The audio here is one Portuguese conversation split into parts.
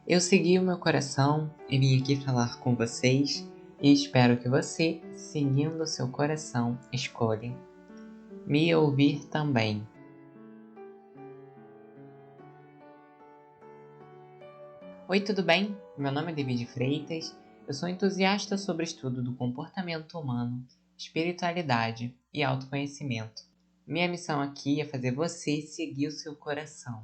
Eu segui o meu coração e vim aqui falar com vocês e espero que você, seguindo o seu coração, escolha me ouvir também. Oi, tudo bem? Meu nome é David Freitas, eu sou entusiasta sobre o estudo do comportamento humano, espiritualidade e autoconhecimento. Minha missão aqui é fazer você seguir o seu coração.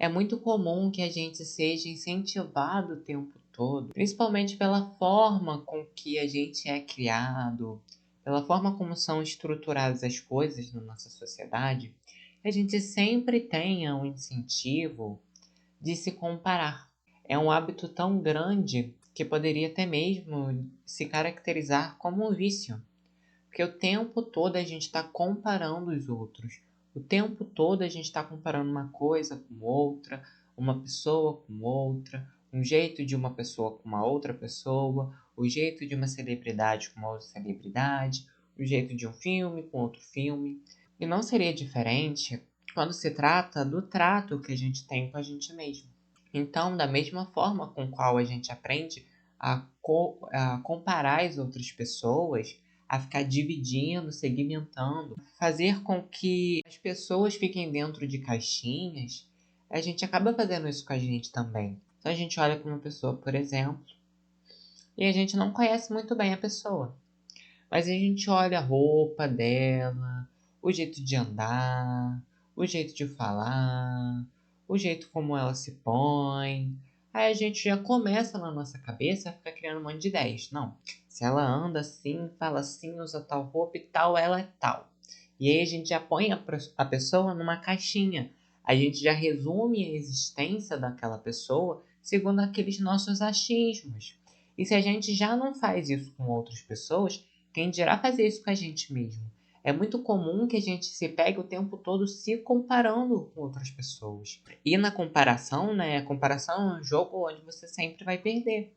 É muito comum que a gente seja incentivado o tempo todo, principalmente pela forma com que a gente é criado, pela forma como são estruturadas as coisas na nossa sociedade, a gente sempre tenha um incentivo de se comparar. É um hábito tão grande que poderia até mesmo se caracterizar como um vício. Porque o tempo todo a gente está comparando os outros. O tempo todo a gente está comparando uma coisa com outra, uma pessoa com outra, um jeito de uma pessoa com uma outra pessoa, o jeito de uma celebridade com uma outra celebridade, o jeito de um filme com outro filme. E não seria diferente quando se trata do trato que a gente tem com a gente mesmo. Então, da mesma forma com qual a gente aprende a comparar as outras pessoas, a ficar dividindo, segmentando, fazer com que as pessoas fiquem dentro de caixinhas, a gente acaba fazendo isso com a gente também. Então a gente olha para uma pessoa, por exemplo, e a gente não conhece muito bem a pessoa. Mas a gente olha a roupa dela, o jeito de andar, o jeito de falar, o jeito como ela se põe. Aí a gente já começa na nossa cabeça a ficar criando um monte de ideias. Não, se ela anda assim, fala assim, usa tal roupa e tal, ela é tal. E aí a gente já põe a pessoa numa caixinha. A gente já resume a existência daquela pessoa segundo aqueles nossos achismos. E se a gente já não faz isso com outras pessoas, quem dirá fazer isso com a gente mesmo? É muito comum que a gente se pegue o tempo todo se comparando com outras pessoas. E na comparação, né? A comparação é um jogo onde você sempre vai perder.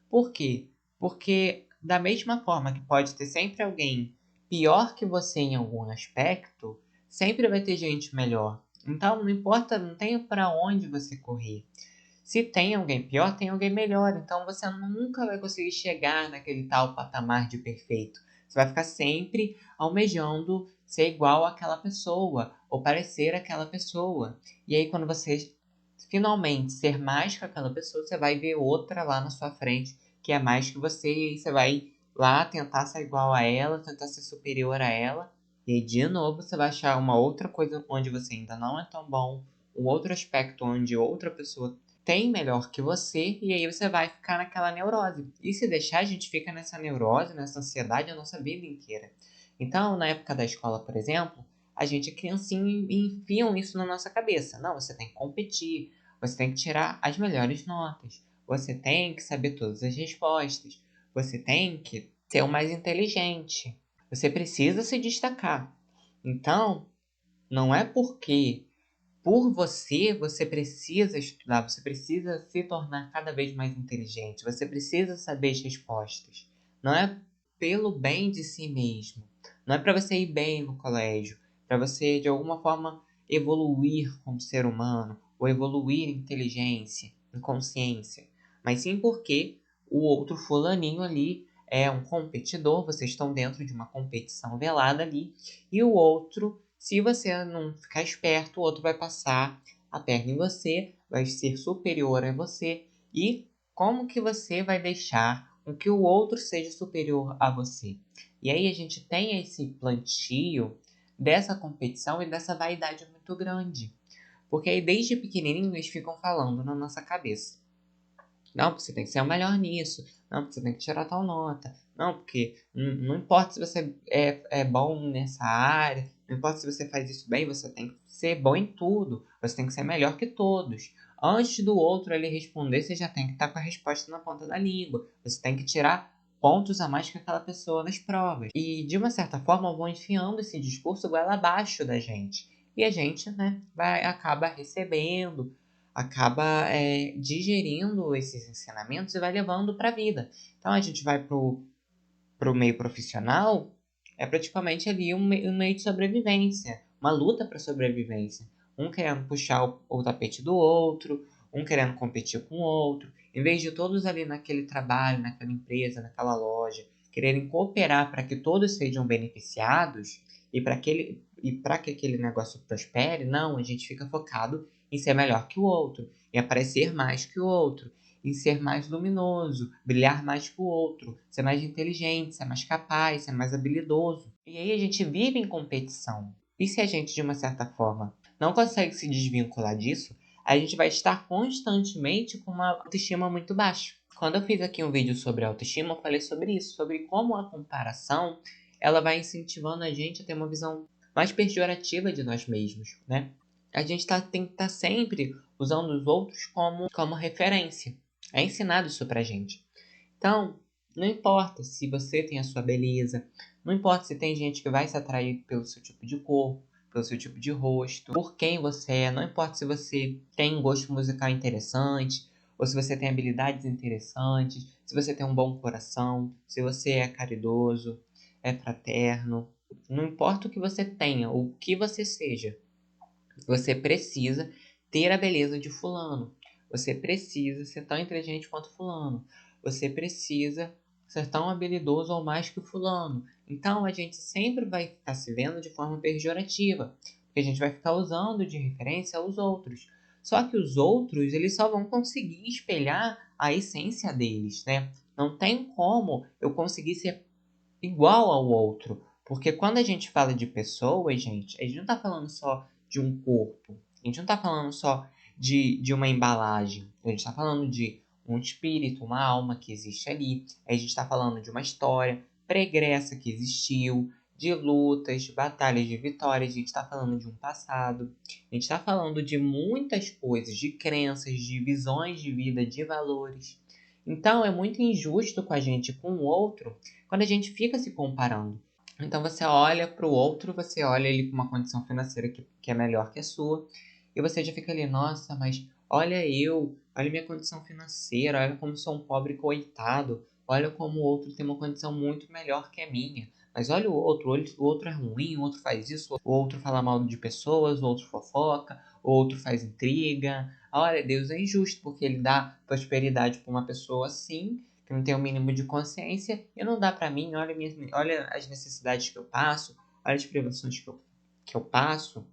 Por quê? Porque da mesma forma que pode ter sempre alguém pior que você em algum aspecto, sempre vai ter gente melhor. Então não importa, não tem para onde você correr. Se tem alguém pior, tem alguém melhor. Então você nunca vai conseguir chegar naquele tal patamar de perfeito. Você vai ficar sempre almejando ser igual àquela pessoa ou parecer aquela pessoa. E aí, quando você finalmente ser mais que aquela pessoa, você vai ver outra lá na sua frente que é mais que você. E aí você vai lá tentar ser igual a ela, tentar ser superior a ela. E aí, de novo, você vai achar uma outra coisa onde você ainda não é tão bom, um outro aspecto onde outra pessoa tem melhor que você, e aí você vai ficar naquela neurose. E se deixar, a gente fica nessa neurose, nessa ansiedade a nossa vida inteira. Então, na época da escola, por exemplo, a gente é criancinha e enfiam isso na nossa cabeça. Não, você tem que competir, você tem que tirar as melhores notas, você tem que saber todas as respostas, você tem que ser o mais inteligente, você precisa se destacar. Então, não é porque por você, você precisa estudar, você precisa se tornar cada vez mais inteligente, você precisa saber as respostas. Não é pelo bem de si mesmo. Não é para você ir bem no colégio, para você de alguma forma evoluir como ser humano, ou evoluir em inteligência, em consciência, mas sim porque o outro fulaninho ali é um competidor, vocês estão dentro de uma competição velada ali, e o outro, se você não ficar esperto, o outro vai passar a perna em você, vai ser superior a você. E como que você vai deixar com que o outro seja superior a você? E aí a gente tem esse plantio dessa competição e dessa vaidade muito grande. Porque aí desde pequenininho eles ficam falando na nossa cabeça. Não, porque você tem que ser o melhor nisso. Não, porque você tem que tirar tal nota. Não, porque não importa se você é bom nessa área. Não importa se você faz isso bem, você tem que ser bom em tudo. Você tem que ser melhor que todos. Antes do outro ele responder, você já tem que estar com a resposta na ponta da língua. Você tem que tirar pontos a mais que aquela pessoa nas provas. E de uma certa forma vão enfiando esse discurso goela abaixo da gente. E a gente, né, acaba recebendo, acaba digerindo esses ensinamentos e vai levando para a vida. Então a gente vai pro meio profissional, é praticamente ali um meio de sobrevivência, uma luta para sobrevivência. Um querendo puxar o tapete do outro, um querendo competir com o outro, em vez de todos ali naquele trabalho, naquela empresa, naquela loja, quererem cooperar para que todos sejam beneficiados e para que aquele negócio prospere, não, a gente fica focado em ser melhor que o outro, em aparecer mais que o outro, em ser mais luminoso, brilhar mais que o outro, ser mais inteligente, ser mais capaz, ser mais habilidoso. E aí a gente vive em competição. E se a gente, de uma certa forma, não consegue se desvincular disso, a gente vai estar constantemente com uma autoestima muito baixa. Quando eu fiz aqui um vídeo sobre autoestima, eu falei sobre isso, sobre como a comparação ela vai incentivando a gente a ter uma visão mais pejorativa de nós mesmos, né? A gente tem que estar sempre usando os outros como referência. É ensinado isso pra gente. Então, não importa se você tem a sua beleza, não importa se tem gente que vai se atrair pelo seu tipo de corpo, pelo seu tipo de rosto, por quem você é, não importa se você tem um gosto musical interessante, ou se você tem habilidades interessantes, se você tem um bom coração, se você é caridoso, é fraterno, não importa o que você tenha, ou o que você seja, você precisa ter a beleza de fulano. Você precisa ser tão inteligente quanto fulano. Você precisa ser tão habilidoso ou mais que o fulano. Então a gente sempre vai ficar se vendo de forma pejorativa, porque a gente vai ficar usando de referência os outros. Só que os outros, eles só vão conseguir espelhar a essência deles, né? Não tem como eu conseguir ser igual ao outro. Porque quando a gente fala de pessoas, gente, a gente não tá falando só de um corpo. A gente não tá falando só de uma embalagem. A gente tá falando de um espírito, uma alma que existe ali. A gente tá falando de uma história pregressa que existiu, de lutas, de batalhas, de vitórias. A gente tá falando de um passado. A gente tá falando de muitas coisas, de crenças, de visões de vida, de valores. Então é muito injusto com a gente e com o outro quando a gente fica se comparando. Então você olha para o outro, você olha ele com uma condição financeira que é melhor que a sua, e você já fica ali, nossa, mas olha eu, olha minha condição financeira, olha como sou um pobre coitado, olha como o outro tem uma condição muito melhor que a minha. Mas olha o outro é ruim, o outro faz isso, o outro fala mal de pessoas, o outro fofoca, o outro faz intriga. Olha, Deus é injusto porque ele dá prosperidade para uma pessoa assim, que não tem o mínimo de consciência, e não dá pra mim, olha as necessidades que eu passo, olha as privações que eu passo.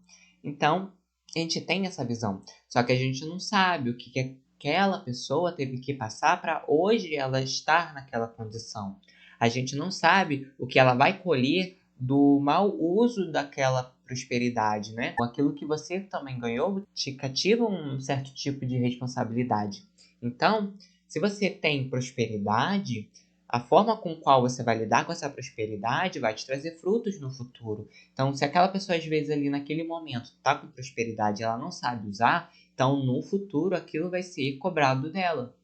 Então, a gente tem essa visão. Só que a gente não sabe o que aquela pessoa teve que passar para hoje ela estar naquela condição. A gente não sabe o que ela vai colher do mau uso daquela prosperidade, né? Aquilo que você também ganhou te cativa um certo tipo de responsabilidade. Então, se você tem prosperidade, a forma com qual você vai lidar com essa prosperidade vai te trazer frutos no futuro. Então, se aquela pessoa, às vezes, ali naquele momento está com prosperidade e ela não sabe usar, então no futuro aquilo vai ser cobrado dela.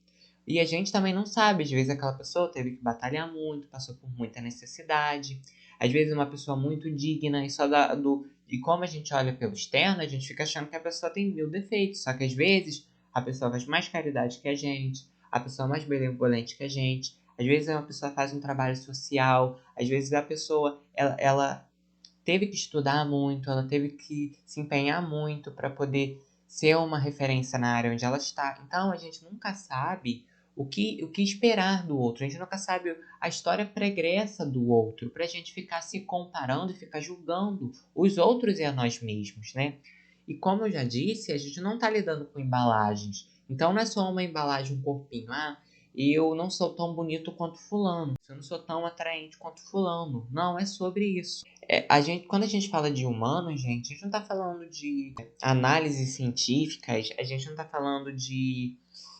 E a gente também não sabe, às vezes aquela pessoa teve que batalhar muito, passou por muita necessidade. Às vezes uma pessoa muito digna e e como a gente olha pelo externo, a gente fica achando que a pessoa tem mil defeitos. Só que às vezes a pessoa faz mais caridade que a gente, a pessoa é mais benevolente que a gente. Às vezes uma pessoa faz um trabalho social, às vezes a pessoa ela teve que estudar muito, ela teve que se empenhar muito para poder ser uma referência na área onde ela está. Então a gente nunca sabe o que esperar do outro, a gente nunca sabe a história pregressa do outro, para a gente ficar se comparando e ficar julgando os outros e a nós mesmos, né? E como eu já disse, a gente não está lidando com embalagens. Então não é só uma embalagem, um corpinho. Ah, eu não sou tão bonito quanto fulano, eu não sou tão atraente quanto fulano. Não, é sobre isso. Quando a gente fala de humanos, gente, a gente não está falando de análises científicas, a gente não está falando de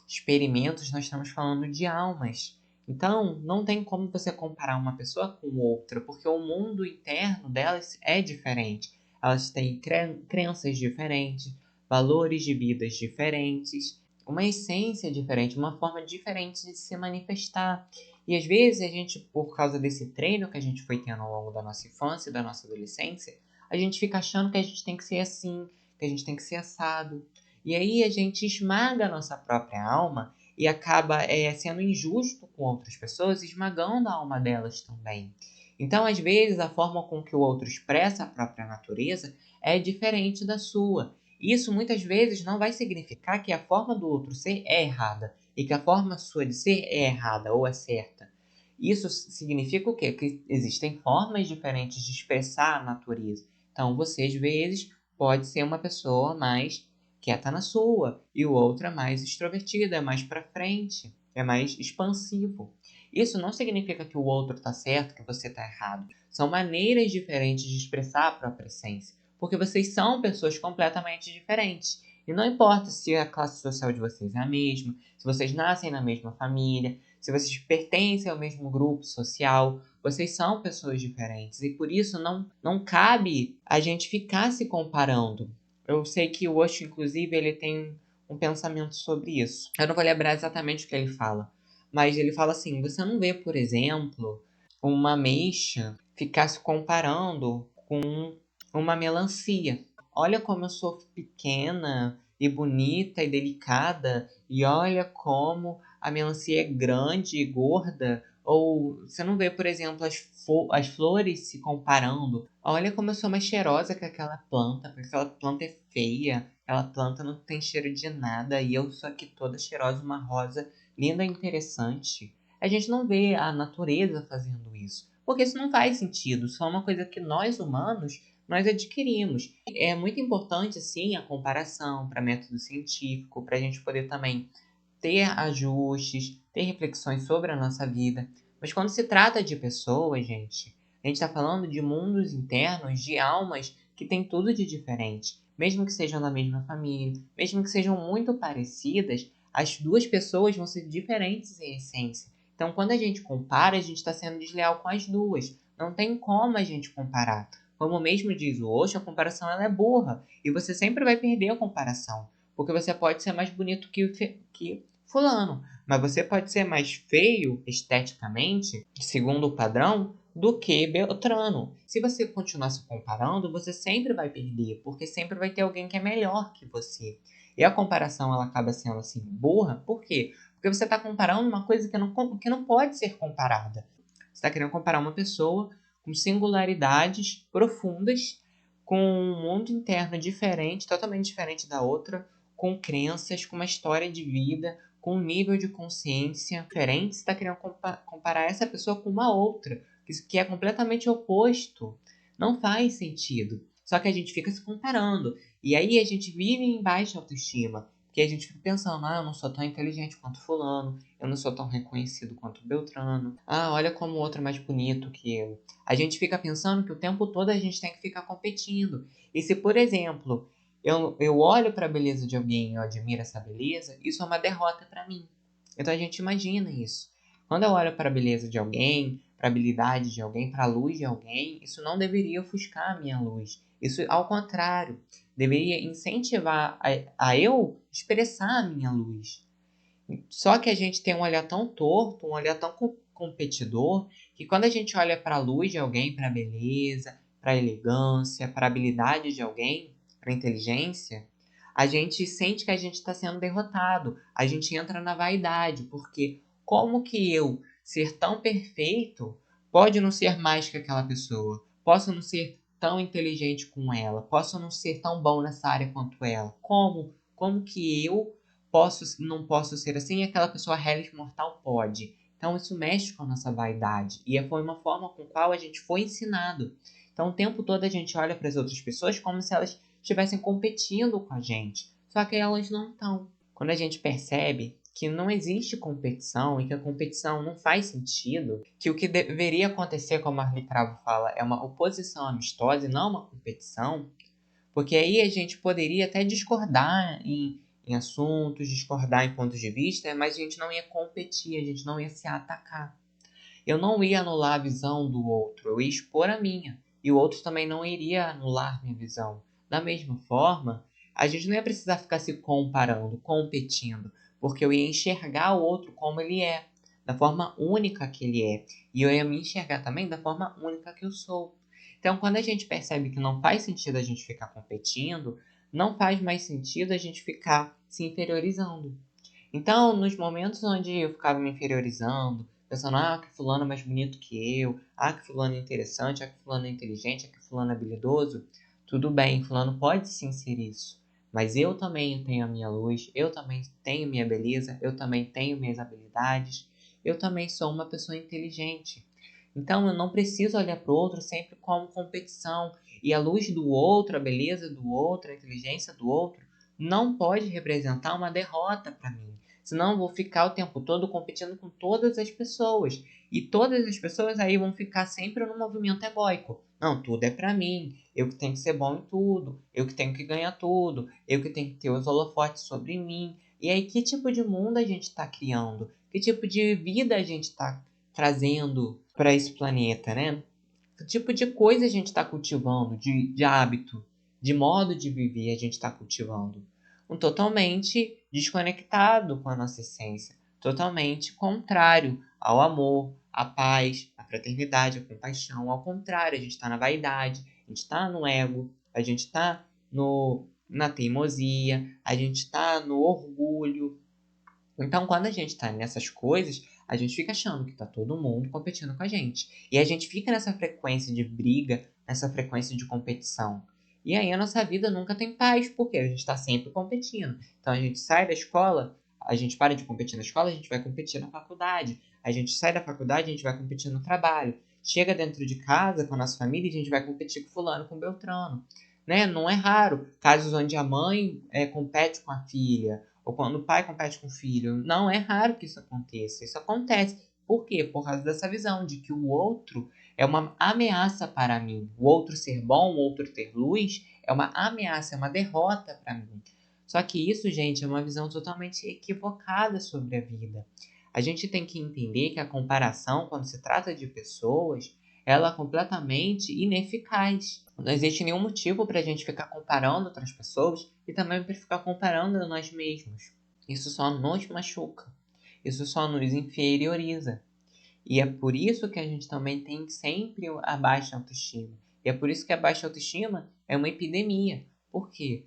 experimentos, nós estamos falando de almas. Então, não tem como você comparar uma pessoa com outra, porque o mundo interno delas é diferente. Elas têm crenças diferentes, valores de vidas diferentes, uma essência diferente, uma forma diferente de se manifestar. E às vezes a gente, por causa desse treino que a gente foi tendo ao longo da nossa infância e da nossa adolescência, a gente fica achando que a gente tem que ser assim, que a gente tem que ser assado. E aí a gente esmaga a nossa própria alma e acaba sendo injusto com outras pessoas, esmagando a alma delas também. Então, às vezes, a forma com que o outro expressa a própria natureza é diferente da sua. Isso muitas vezes não vai significar que a forma do outro ser é errada e que a forma sua de ser é errada ou é certa. Isso significa o quê? Que existem formas diferentes de expressar a natureza. Então, você às vezes pode ser uma pessoa mais quieta na sua e o outro é mais extrovertido, é mais para frente, é mais expansivo. Isso não significa que o outro está certo, que você está errado. São maneiras diferentes de expressar a própria essência, porque vocês são pessoas completamente diferentes. E não importa se a classe social de vocês é a mesma, se vocês nascem na mesma família, se vocês pertencem ao mesmo grupo social, vocês são pessoas diferentes. E por isso não cabe a gente ficar se comparando. Eu sei que o Osho, inclusive, ele tem um pensamento sobre isso. Eu não vou lembrar exatamente o que ele fala, mas ele fala assim: você não vê, por exemplo, uma ameixa ficar se comparando com uma melancia. Olha como eu sou pequena e bonita e delicada, e olha como a melancia é grande e gorda. Ou você não vê, por exemplo, as flores se comparando. Olha como eu sou mais cheirosa que aquela planta, porque aquela planta é feia, aquela planta não tem cheiro de nada, e eu sou aqui toda cheirosa, uma rosa linda e interessante. A gente não vê a natureza fazendo isso, porque isso não faz sentido, isso é uma coisa que nós humanos nós adquirimos. É muito importante, sim, a comparação para método científico, para a gente poder também ter ajustes, ter reflexões sobre a nossa vida. Mas quando se trata de pessoas, gente, a gente está falando de mundos internos, de almas que têm tudo de diferente. Mesmo que sejam da mesma família, mesmo que sejam muito parecidas, as duas pessoas vão ser diferentes em essência. Então, quando a gente compara, a gente está sendo desleal com as duas. Não tem como a gente comparar. Como mesmo diz o Osho, a comparação ela é burra. E você sempre vai perder a comparação. Porque você pode ser mais bonito que fulano, mas você pode ser mais feio esteticamente, segundo o padrão, do que Beltrano. Se você continuar se comparando, você sempre vai perder, porque sempre vai ter alguém que é melhor que você. E a comparação ela acaba sendo assim burra, por quê? Porque você está comparando uma coisa que não pode ser comparada. Você está querendo comparar uma pessoa com singularidades profundas, com um mundo interno diferente, totalmente diferente da outra, com crenças, com uma história de vida, com um nível de consciência diferente. Você está querendo comparar essa pessoa com uma outra, que é completamente oposto. Não faz sentido. Só que a gente fica se comparando. E aí a gente vive em baixa autoestima. Porque a gente fica pensando, eu não sou tão inteligente quanto fulano, eu não sou tão reconhecido quanto Beltrano. Olha como o outro é mais bonito que eu. A gente fica pensando que o tempo todo a gente tem que ficar competindo. E se, por exemplo, eu olho para a beleza de alguém, eu admiro essa beleza, isso é uma derrota para mim. Então a gente imagina isso. Quando eu olho para a beleza de alguém, para a habilidade de alguém, para a luz de alguém, isso não deveria ofuscar a minha luz. Isso, ao contrário, deveria incentivar a eu expressar a minha luz. Só que a gente tem um olhar tão torto, um olhar tão competidor, que quando a gente olha para a luz de alguém, para a beleza, para a elegância, para a habilidade de alguém, para a inteligência, a gente sente que a gente está sendo derrotado. A gente entra na vaidade, porque como que eu, ser tão perfeito, pode não ser mais que aquela pessoa? Posso não ser tão inteligente como ela? Posso não ser tão bom nessa área quanto ela? Como? Como que eu não posso ser assim e aquela pessoa reles mortal pode? Então isso mexe com a nossa vaidade e foi uma forma com a qual a gente foi ensinado. Então o tempo todo a gente olha para as outras pessoas como se elas estivessem competindo com a gente, só que elas não estão. Quando a gente percebe que não existe competição e que a competição não faz sentido, que o que deveria acontecer, como a Arli Cravo fala, é uma oposição amistosa e não uma competição, porque aí a gente poderia até discordar em assuntos, discordar em pontos de vista, mas a gente não ia competir, a gente não ia se atacar. Eu não ia anular a visão do outro, eu ia expor a minha. E o outro também não iria anular minha visão. Da mesma forma, a gente não ia precisar ficar se comparando, competindo, porque eu ia enxergar o outro como ele é, da forma única que ele é. E eu ia me enxergar também da forma única que eu sou. Então, quando a gente percebe que não faz sentido a gente ficar competindo, não faz mais sentido a gente ficar se inferiorizando. Então, nos momentos onde eu ficava me inferiorizando, pensando, que fulano é mais bonito que eu, que fulano é interessante, que fulano é inteligente, que fulano é habilidoso, tudo bem, fulano pode sim ser isso. mas eu também tenho a minha luz, eu também tenho minha beleza, eu também tenho minhas habilidades, eu também sou uma pessoa inteligente. Então eu não preciso olhar para o outro sempre como competição, e a luz do outro, a beleza do outro, a inteligência do outro não pode representar uma derrota para mim. Senão eu vou ficar o tempo todo competindo com todas as pessoas. E todas as pessoas aí vão ficar sempre no movimento egóico. Não, tudo é para mim. Eu que tenho que ser bom em tudo. Eu que tenho que ganhar tudo. Eu que tenho que ter os holofotes sobre mim. E aí, que tipo de mundo a gente está criando? Que tipo de vida a gente está trazendo para esse planeta, né? Que tipo de coisa a gente está cultivando, de hábito, de modo de viver a gente está cultivando? Um totalmente desconectado com a nossa essência, totalmente contrário ao amor, à paz, à fraternidade, à compaixão. Ao contrário, a gente está na vaidade, a gente está no ego, a gente está na teimosia, a gente está no orgulho. Então, quando a gente está nessas coisas, a gente fica achando que está todo mundo competindo com a gente. E a gente fica nessa frequência de briga, nessa frequência de competição. E aí a nossa vida nunca tem paz, porque a gente está sempre competindo. Então a gente sai da escola, a gente para de competir na escola, a gente vai competir na faculdade. A gente sai da faculdade, a gente vai competir no trabalho. Chega dentro de casa com a nossa família, a gente vai competir com fulano, com Beltrano. Né? Não é raro casos onde a mãe compete com a filha, ou quando o pai compete com o filho. Não é raro que isso aconteça. Isso acontece. Por quê? Por causa dessa visão de que o outro é uma ameaça para mim. O outro ser bom, o outro ter luz, é uma ameaça, é uma derrota para mim. Só que isso, gente, é uma visão totalmente equivocada sobre a vida. A gente tem que entender que a comparação, quando se trata de pessoas, ela é completamente ineficaz. Não existe nenhum motivo para a gente ficar comparando outras pessoas e também para ficar comparando a nós mesmos. Isso só nos machuca. Isso só nos inferioriza. E é por isso que a gente também tem sempre a baixa autoestima. E é por isso que a baixa autoestima é uma epidemia. Por quê?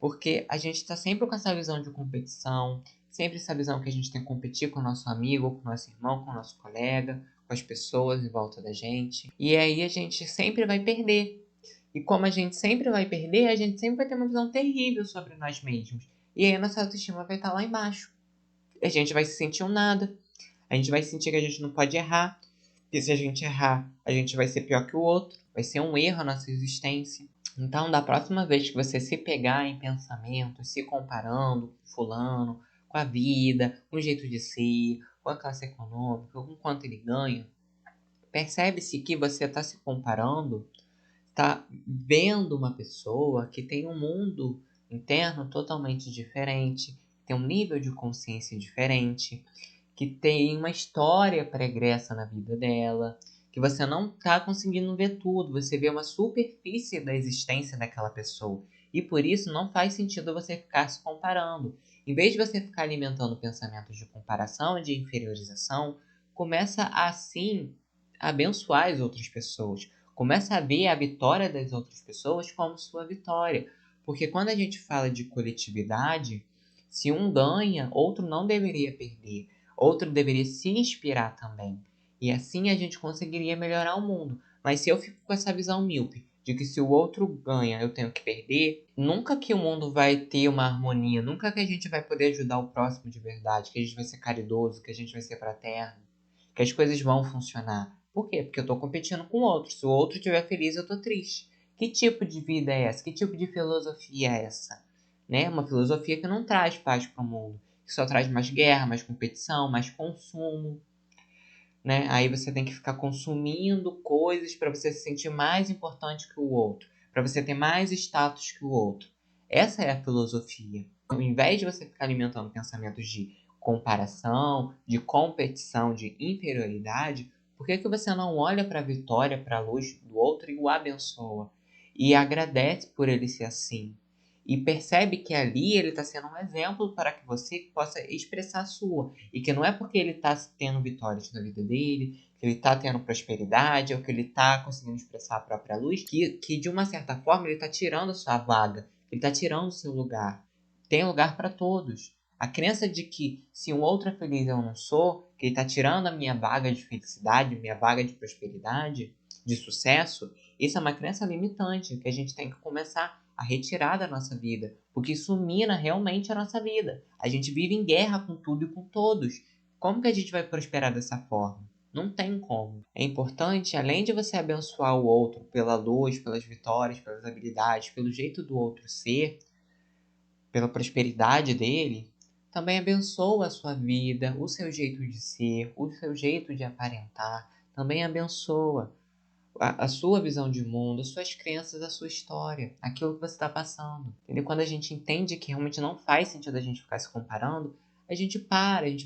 Porque a gente está sempre com essa visão de competição, sempre essa visão que a gente tem que competir com o nosso amigo, com o nosso irmão, com o nosso colega, com as pessoas em volta da gente. E aí a gente sempre vai perder. E como a gente sempre vai perder, a gente sempre vai ter uma visão terrível sobre nós mesmos. E aí a nossa autoestima vai estar lá embaixo. A gente vai se sentir um nada. A gente vai sentir que a gente não pode errar. Porque se a gente errar, a gente vai ser pior que o outro. Vai ser um erro a nossa existência. Então, da próxima vez que você se pegar em pensamentos, se comparando com fulano, com a vida, com o jeito de ser, com a classe econômica, com quanto ele ganha, percebe-se que você está se comparando, está vendo uma pessoa que tem um mundo interno totalmente diferente, tem um nível de consciência diferente, que tem uma história pregressa na vida dela, que você não está conseguindo ver tudo, você vê uma superfície da existência daquela pessoa. E por isso não faz sentido você ficar se comparando. Em vez de você ficar alimentando pensamentos de comparação e de inferiorização, começa a, assim, abençoar as outras pessoas. Começa a ver a vitória das outras pessoas como sua vitória. Porque quando a gente fala de coletividade, se um ganha, outro não deveria perder. Outro deveria se inspirar também. E assim a gente conseguiria melhorar o mundo. Mas se eu fico com essa visão míope de que se o outro ganha eu tenho que perder, nunca que o mundo vai ter uma harmonia, nunca que a gente vai poder ajudar o próximo de verdade, que a gente vai ser caridoso, que a gente vai ser fraterno, que as coisas vão funcionar. Por quê? Porque eu estou competindo com o outro. Se o outro estiver feliz, eu estou triste. Que tipo de vida é essa? Que tipo de filosofia é essa? Né? Uma filosofia que não traz paz para o mundo, que só traz mais guerra, mais competição, mais consumo. Né? Aí você tem que ficar consumindo coisas para você se sentir mais importante que o outro, para você ter mais status que o outro. Essa é a filosofia. Ao invés de você ficar alimentando pensamentos de comparação, de competição, de inferioridade, por que você não olha para a vitória, para a luz do outro e o abençoa? E agradece por ele ser assim. E percebe que ali ele está sendo um exemplo para que você possa expressar a sua. E que não é porque ele está tendo vitórias na vida dele, que ele está tendo prosperidade, ou que ele está conseguindo expressar a própria luz, que de uma certa forma ele está tirando a sua vaga, ele está tirando o seu lugar. Tem lugar para todos. A crença de que se um outro é feliz eu não sou, que ele está tirando a minha vaga de felicidade, minha vaga de prosperidade, de sucesso, isso é uma crença limitante que a gente tem que começar a retirar da nossa vida, porque isso mina realmente a nossa vida. A gente vive em guerra com tudo e com todos. Como que a gente vai prosperar dessa forma? Não tem como. É importante, além de você abençoar o outro pela luz, pelas vitórias, pelas habilidades, pelo jeito do outro ser, pela prosperidade dele, também abençoa a sua vida, o seu jeito de ser, o seu jeito de aparentar. Também abençoa a sua visão de mundo, as suas crenças, a sua história, aquilo que você está passando. Entendeu? Quando a gente entende que realmente não faz sentido a gente ficar se comparando, a gente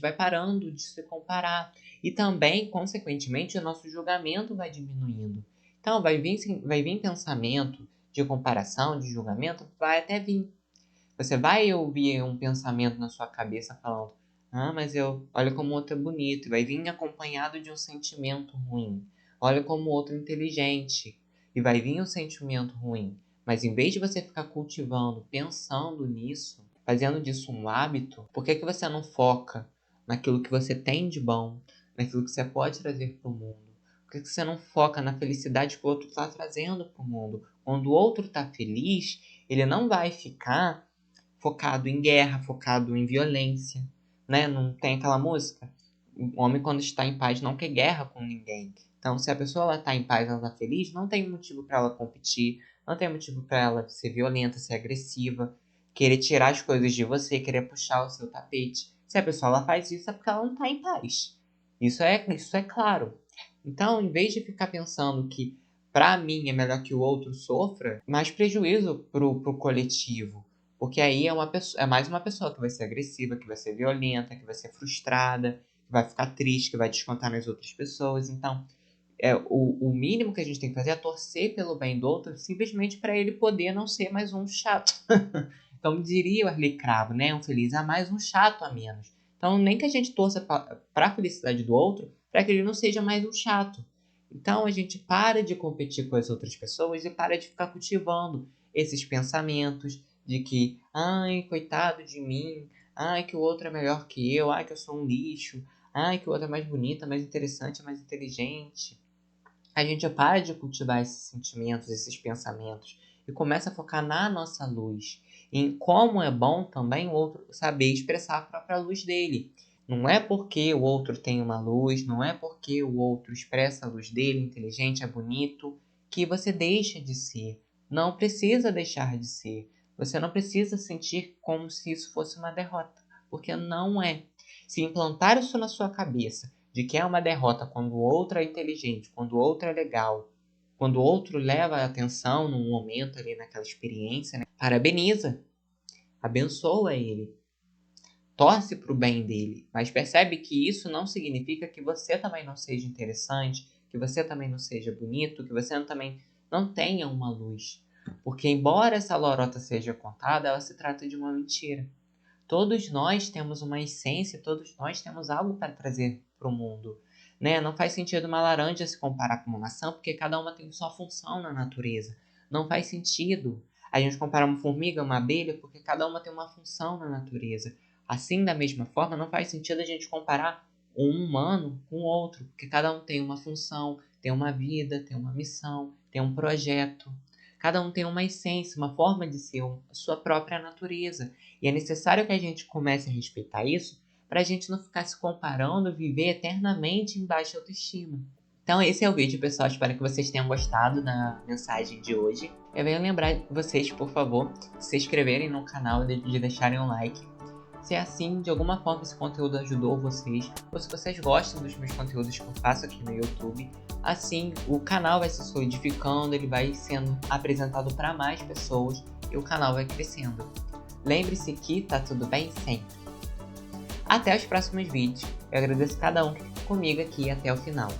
vai parando de se comparar. E também, consequentemente, o nosso julgamento vai diminuindo. Então, vai vir pensamento de comparação, de julgamento, vai até vir. Você vai ouvir um pensamento na sua cabeça falando: ah, mas olha como o outro é bonito. E vai vir acompanhado de um sentimento ruim. Olha como o outro é inteligente. E vai vir um sentimento ruim. Mas em vez de você ficar cultivando, pensando nisso, fazendo disso um hábito, por que você não foca naquilo que você tem de bom, naquilo que você pode trazer para o mundo? Por que você não foca na felicidade que o outro está trazendo para o mundo? Quando o outro está feliz, ele não vai ficar focado em guerra, focado em violência, né? Não tem aquela música? O homem, quando está em paz, não quer guerra com ninguém. Então, se a pessoa está em paz, ela está feliz, não tem motivo para ela competir, não tem motivo para ela ser violenta, ser agressiva, querer tirar as coisas de você, querer puxar o seu tapete. Se a pessoa ela faz isso, é porque ela não está em paz. Isso é claro. Então, em vez de ficar pensando que para mim é melhor que o outro sofra, mais prejuízo pro coletivo. Porque aí é mais uma pessoa que vai ser agressiva, que vai ser violenta, que vai ser frustrada, que vai ficar triste, que vai descontar nas outras pessoas. Então, o mínimo que a gente tem que fazer é torcer pelo bem do outro, simplesmente para ele poder não ser mais um chato. Então, diria o Arley Cravo, né? Um feliz a mais, um chato a menos. Então, nem que a gente torça para a felicidade do outro, para que ele não seja mais um chato. Então, a gente para de competir com as outras pessoas e para de ficar cultivando esses pensamentos de que, ai, coitado de mim, ai, que o outro é melhor que eu, ai, que eu sou um lixo, ai, que o outro é mais bonita, mais interessante, mais inteligente. A gente para de cultivar esses sentimentos, esses pensamentos e começa a focar na nossa luz. Em como é bom também o outro saber expressar a própria luz dele. Não é porque o outro tem uma luz, não é porque o outro expressa a luz dele, inteligente, é bonito, que você deixa de ser. Não precisa deixar de ser. Você não precisa sentir como se isso fosse uma derrota, porque não é. Se implantar isso na sua cabeça, de que é uma derrota quando o outro é inteligente, quando o outro é legal, quando o outro leva a atenção num momento ali naquela experiência, né? Parabeniza, abençoa ele, torce para o bem dele, mas percebe que isso não significa que você também não seja interessante, que você também não seja bonito, que você também não tenha uma luz. Porque embora essa lorota seja contada, ela se trata de uma mentira. Todos nós temos uma essência, todos nós temos algo para trazer para o mundo. Né? Não faz sentido uma laranja se comparar com uma maçã, porque cada uma tem sua função na natureza. Não faz sentido a gente comparar uma formiga a uma abelha, porque cada uma tem uma função na natureza. Assim, da mesma forma, não faz sentido a gente comparar um humano com outro, porque cada um tem uma função, tem uma vida, tem uma missão, tem um projeto. Cada um tem uma essência, uma forma de ser, a sua própria natureza. E é necessário que a gente comece a respeitar isso para a gente não ficar se comparando, viver eternamente em baixa autoestima. Então esse é o vídeo, pessoal. Espero que vocês tenham gostado da mensagem de hoje. Eu venho lembrar vocês, por favor, de se inscreverem no canal e de deixarem um like. Se é assim, de alguma forma esse conteúdo ajudou vocês, ou se vocês gostam dos meus conteúdos que eu faço aqui no YouTube, assim o canal vai se solidificando, ele vai sendo apresentado para mais pessoas e o canal vai crescendo. Lembre-se que tá tudo bem sempre. Até os próximos vídeos. Eu agradeço cada um que ficou comigo aqui até o final.